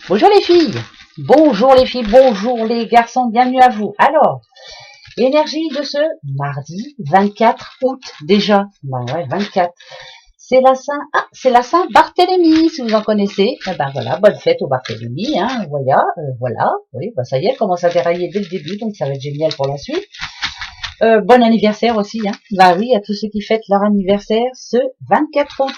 Bonjour les filles, bonjour les garçons, bienvenue à vous. Alors, énergie de ce mardi 24 août déjà. Ben ouais, 24. C'est la Saint Barthélemy, si vous en connaissez. Eh ben voilà, bonne fête au Barthélemy, hein, voilà. Oui, ben ça y est, elle commence à dérailler dès le début, donc ça va être génial pour la suite. Bon anniversaire aussi, hein. Bah oui, à tous ceux qui fêtent leur anniversaire ce 24 août.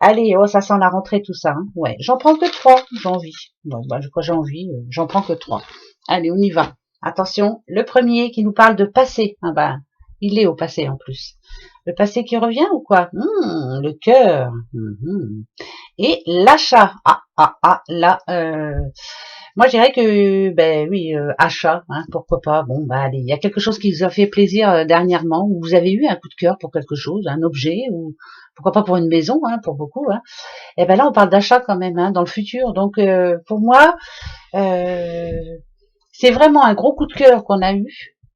Allez, oh, ça sent la rentrée tout ça, hein. Ouais, j'en prends que 3, j'ai envie. Bon, bah, j'ai envie, j'en prends que 3. Allez, on y va. Attention, le premier qui nous parle de passé. Ah ben, il est au passé en plus. Le passé qui revient ou quoi? Le cœur. Et l'achat. Là, moi je dirais que, ben oui, achat, hein, pourquoi pas. Bon, bah allez, il y a quelque chose qui vous a fait plaisir dernièrement, ou vous avez eu un coup de cœur pour quelque chose, un objet, ou pourquoi pas pour une maison, hein, pour beaucoup, hein. Et ben là, on parle d'achat quand même, hein, dans le futur. Donc, pour moi, euh, c'est vraiment un gros coup de cœur qu'on a eu.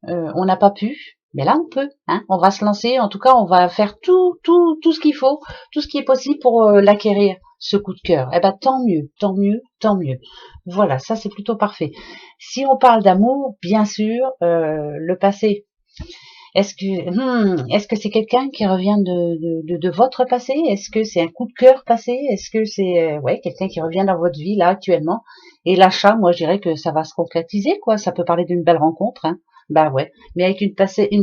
On n'a pas pu, mais là, on peut, hein. On va se lancer. En tout cas, on va faire tout ce qu'il faut, tout ce qui est possible pour l'acquérir, ce coup de cœur. Eh ben, tant mieux. Voilà, ça c'est plutôt parfait. Si on parle d'amour, bien sûr, le passé. Est-ce que c'est quelqu'un qui revient de votre passé? Est-ce que c'est un coup de cœur passé? Est-ce que c'est ouais, quelqu'un qui revient dans votre vie là actuellement? Et l'achat, moi je dirais que ça va se concrétiser, quoi. Ça peut parler d'une belle rencontre, hein. Bah ouais, mais avec une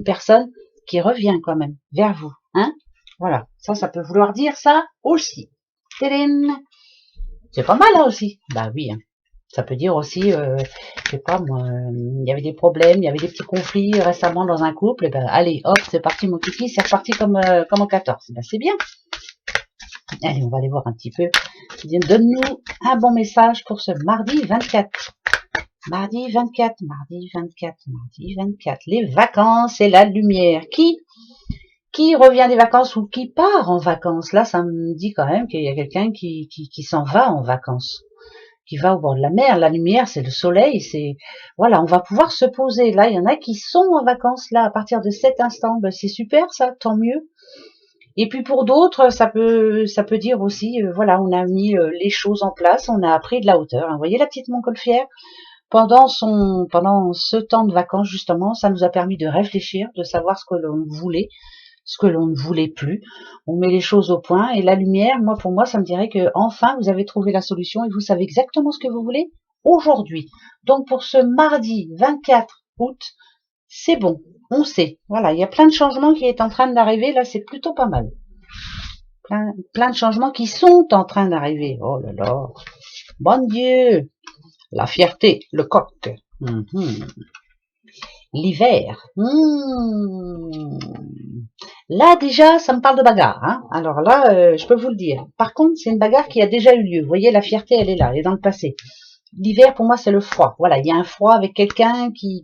personne qui revient quand même vers vous, hein. Voilà, ça peut vouloir dire ça aussi. Tadam! C'est pas mal là aussi. Bah oui, hein. Ça peut dire aussi, je sais pas moi, il y avait des problèmes, il y avait des petits conflits récemment dans un couple, et ben allez, hop, c'est parti mon kiki, c'est reparti comme en 14. Ben, c'est bien. Allez, on va aller voir un petit peu. Donne-nous un bon message pour ce mardi 24. Mardi 24, mardi 24, mardi 24. Les vacances et la lumière. Qui revient des vacances ou qui part en vacances? Là, ça me dit quand même qu'il y a quelqu'un qui s'en va en vacances, qui va au bord de la mer. La lumière, c'est le soleil, c'est voilà, on va pouvoir se poser. Là, il y en a qui sont en vacances là à partir de cet instant. Ben, c'est super ça, tant mieux. Et puis pour d'autres, ça peut dire aussi, voilà, on a mis les choses en place, on a pris de la hauteur, hein. Vous voyez la petite montgolfière pendant ce temps de vacances justement, ça nous a permis de réfléchir, de savoir ce que l'on voulait, ce que l'on ne voulait plus. On met les choses au point et la lumière, moi pour moi, ça me dirait que enfin vous avez trouvé la solution et vous savez exactement ce que vous voulez aujourd'hui. Donc pour ce mardi 24 août, c'est bon, on sait. Voilà, il y a plein de changements qui est en train d'arriver, là c'est plutôt pas mal. Plein de changements qui sont en train d'arriver. Oh là là, bon Dieu, la fierté, le coq. L'hiver. Là déjà, ça me parle de bagarre, hein. Alors là, je peux vous le dire. Par contre, c'est une bagarre qui a déjà eu lieu. Vous voyez, la fierté, elle est là, elle est dans le passé. L'hiver, pour moi, c'est le froid. Voilà, il y a un froid avec quelqu'un qui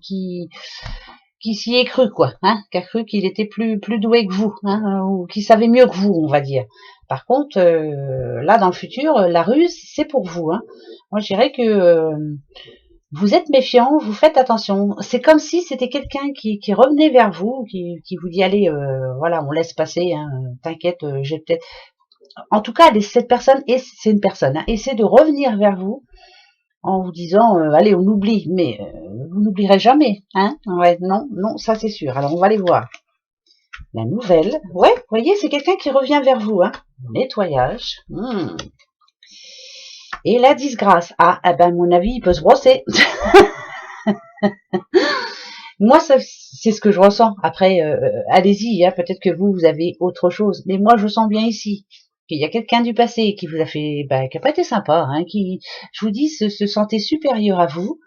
s'y est cru, quoi, hein, qui a cru qu'il était plus doué que vous, hein, ou qui savait mieux que vous, on va dire. Par contre, là, dans le futur, la ruse, c'est pour vous, hein. Moi, je dirais que vous êtes méfiant, vous faites attention. C'est comme si c'était quelqu'un qui revenait vers vous, qui vous dit allez, voilà, on laisse passer, hein, t'inquiète, j'ai peut-être. En tout cas, cette personne, et c'est une personne, hein, essaie de revenir vers vous en vous disant allez, on oublie, mais vous n'oublierez jamais, hein. Ouais, non, ça c'est sûr. Alors on va aller voir la nouvelle. Ouais, vous voyez, c'est quelqu'un qui revient vers vous, hein. Nettoyage. Et la disgrâce. Ah, ben à mon avis, il peut se brosser. Moi, c'est ce que je ressens. Après, allez-y, hein, peut-être que vous avez autre chose. Mais moi, je sens bien ici qu'il y a quelqu'un du passé qui vous a fait, qui a pas été sympa, hein, qui, je vous dis, se sentait supérieur à vous,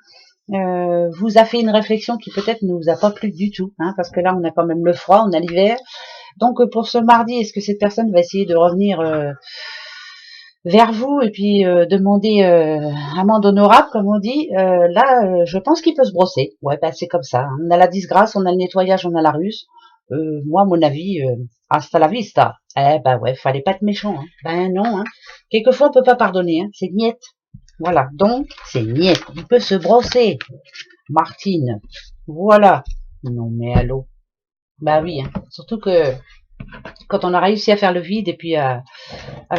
vous a fait une réflexion qui peut-être ne vous a pas plu du tout, hein, parce que là, on a quand même le froid, on a l'hiver. Donc, pour ce mardi, est-ce que cette personne va essayer de revenir vers vous et puis demander amende honorable comme on dit, là je pense qu'il peut se brosser. Ouais, c'est comme ça, hein. On a la disgrâce, on a le nettoyage, on a la ruse. Moi à mon avis, hasta la vista. Ouais, fallait pas être méchant, hein. Ben non, hein. Quelquefois on peut pas pardonner, hein. C'est niette. Voilà, donc c'est niette. Il peut se brosser. Martine. Voilà. Non mais allô. Bah oui, hein. Surtout que quand on a réussi à faire le vide et puis à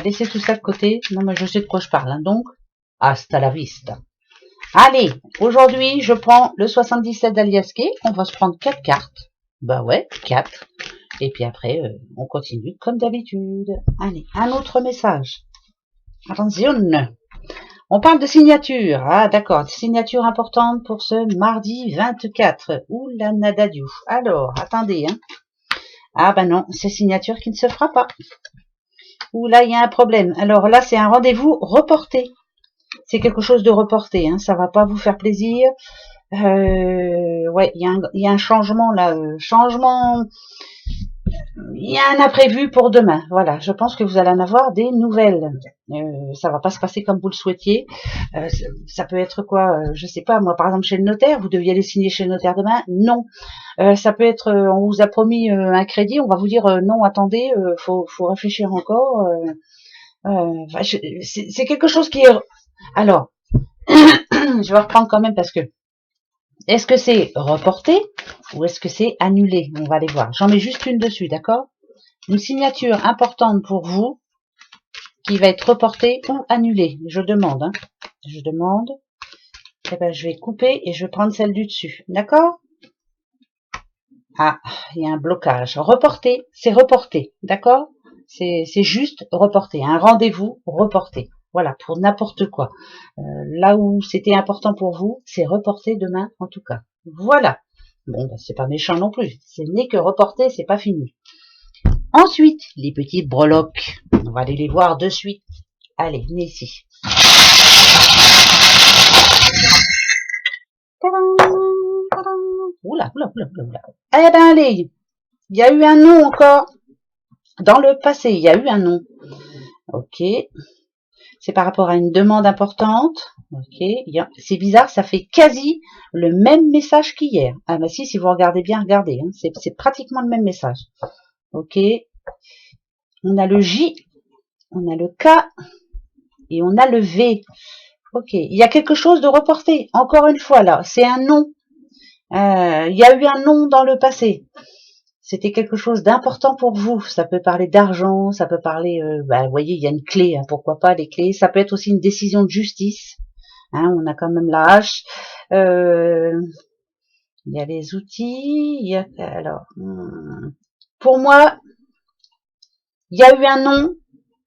laisser tout ça de côté, non mais je sais de quoi je parle, hein. Donc Hasta la vista. Allez, aujourd'hui, je prends le 77 d'Aliasqué. On va se prendre 4 cartes. Bah ouais, 4. Et puis après, on continue comme d'habitude. Allez, un autre message. Attention. On parle de signature. Ah d'accord, signature importante pour ce mardi 24. Ouh la nadadiou. Alors, attendez. Hein. Ah ben non, c'est signature qui ne se fera pas. Ouh là, il y a un problème. Alors là, c'est un rendez-vous reporté. C'est quelque chose de reporté. Hein. Ça va pas vous faire plaisir. Ouais, il y a un changement là. Changement... Il y a un imprévu pour demain. Voilà, je pense que vous allez en avoir des nouvelles. Ça va pas se passer comme vous le souhaitiez. Ça peut être quoi, je sais pas. Moi, par exemple, chez le notaire, vous deviez aller signer chez le notaire demain. Non. Ça peut être, on vous a promis un crédit, on va vous dire non. Attendez, faut réfléchir encore. C'est quelque chose qui est. Alors, je vais reprendre quand même parce que. Est-ce que c'est reporté ou est-ce que c'est annulé? On va aller voir. J'en mets juste une dessus, d'accord? Une signature importante pour vous qui va être reportée ou annulée. Je demande. Hein. Je demande. Eh ben, je vais couper et je vais prendre celle du dessus. D'accord? Ah, il y a un blocage. Reporté, c'est reporté. D'accord? C'est juste reporté. Un rendez-vous reporté. Voilà, pour n'importe quoi. Là où c'était important pour vous, c'est reporté demain en tout cas. Voilà. Bon, ben, c'est pas méchant non plus. Ce n'est que reporté, c'est pas fini. Ensuite, les petites breloques. On va aller les voir de suite. Allez, venez ici. Oula, oula, oula, oula. Eh ben allez, il y a eu un nom encore. Dans le passé, il y a eu un nom. Ok. C'est par rapport à une demande importante. Ok. C'est bizarre, ça fait quasi le même message qu'hier. Ah bah si vous regardez bien, regardez. Hein, c'est pratiquement le même message. Ok. On a le J, on a le K et on a le V. Ok. Il y a quelque chose de reporté. Encore une fois là, c'est un nom. Il y a eu un nom dans le passé. C'était quelque chose d'important pour vous. Ça peut parler d'argent, ça peut parler, vous voyez, il y a une clé, hein, pourquoi pas les clés. Ça peut être aussi une décision de justice. Hein, on a quand même la hache. Il y a les outils. Il y a, alors, pour moi, il y a eu un nom,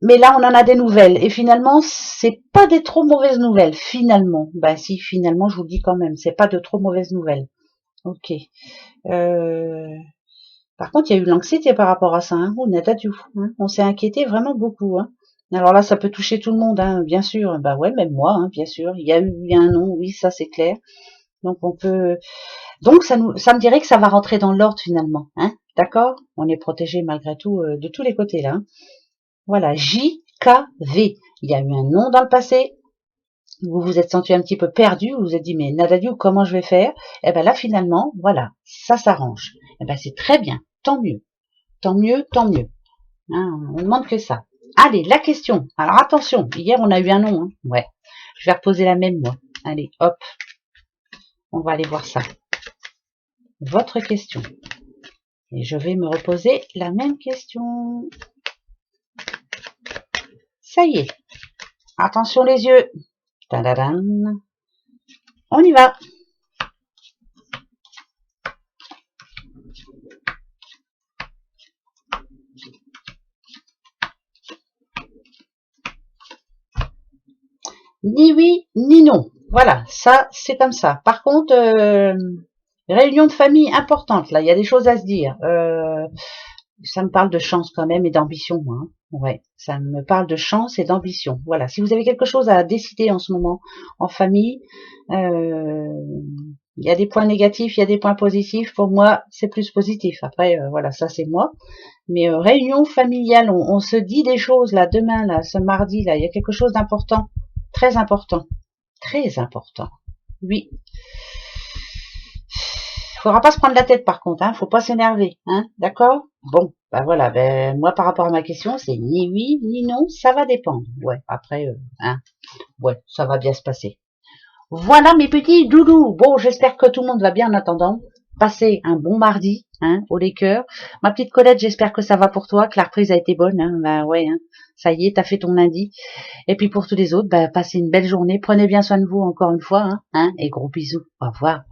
mais là on en a des nouvelles. Et finalement, c'est pas des trop mauvaises nouvelles. Finalement, bah si, finalement, je vous le dis quand même, c'est pas de trop mauvaises nouvelles. Ok. Par contre, il y a eu l'anxiété par rapport à ça. Hein. On s'est inquiété vraiment beaucoup. Hein. Alors là, ça peut toucher tout le monde, hein, bien sûr. Bah ouais, même moi, hein, bien sûr. Il y a un nom, oui, ça c'est clair. Donc on peut. Donc ça me dirait que ça va rentrer dans l'ordre finalement. Hein. D'accord? On est protégé malgré tout de tous les côtés là. Hein. Voilà, J-K-V. Il y a eu un nom dans le passé. Vous vous êtes senti un petit peu perdu, vous vous êtes dit mais Nadadiou, comment je vais faire? Et ben là finalement, voilà, ça s'arrange. Et ben c'est très bien, tant mieux, tant mieux, tant mieux. Hein, on ne demande que ça. Allez, la question. Alors attention, hier on a eu un nom. Hein. Ouais, je vais reposer la même moi. Allez, hop, on va aller voir ça. Votre question. Et je vais me reposer la même question. Ça y est. Attention les yeux. Tadadam. On y va. Ni oui, ni non. Voilà, ça, c'est comme ça. Par contre, réunion de famille importante, là, il y a des choses à se dire. Ça me parle de chance quand même et d'ambition, moi. Hein. Ouais, ça me parle de chance et d'ambition. Voilà, si vous avez quelque chose à décider en ce moment en famille, il y a des points négatifs, il y a des points positifs. Pour moi, c'est plus positif. Après, voilà, ça c'est moi. Mais réunion familiale, on se dit des choses là demain, là, ce mardi, là, il y a quelque chose d'important, très important, très important. Oui. Faudra pas se prendre la tête par contre, hein. Faut pas s'énerver, hein. D'accord? Bon, bah voilà. Ben moi par rapport à ma question, c'est ni oui ni non, ça va dépendre. Ouais. Après, hein. Ouais, ça va bien se passer. Voilà mes petits doudous. Bon, j'espère que tout le monde va bien en attendant. Passez un bon mardi, hein, au Laker. Ma petite Colette, j'espère que ça va pour toi, que la reprise a été bonne. Hein. Ben ouais, hein. Ça y est, t'as fait ton lundi. Et puis pour tous les autres, ben, passez une belle journée. Prenez bien soin de vous encore une fois, hein, et gros bisous. Au revoir.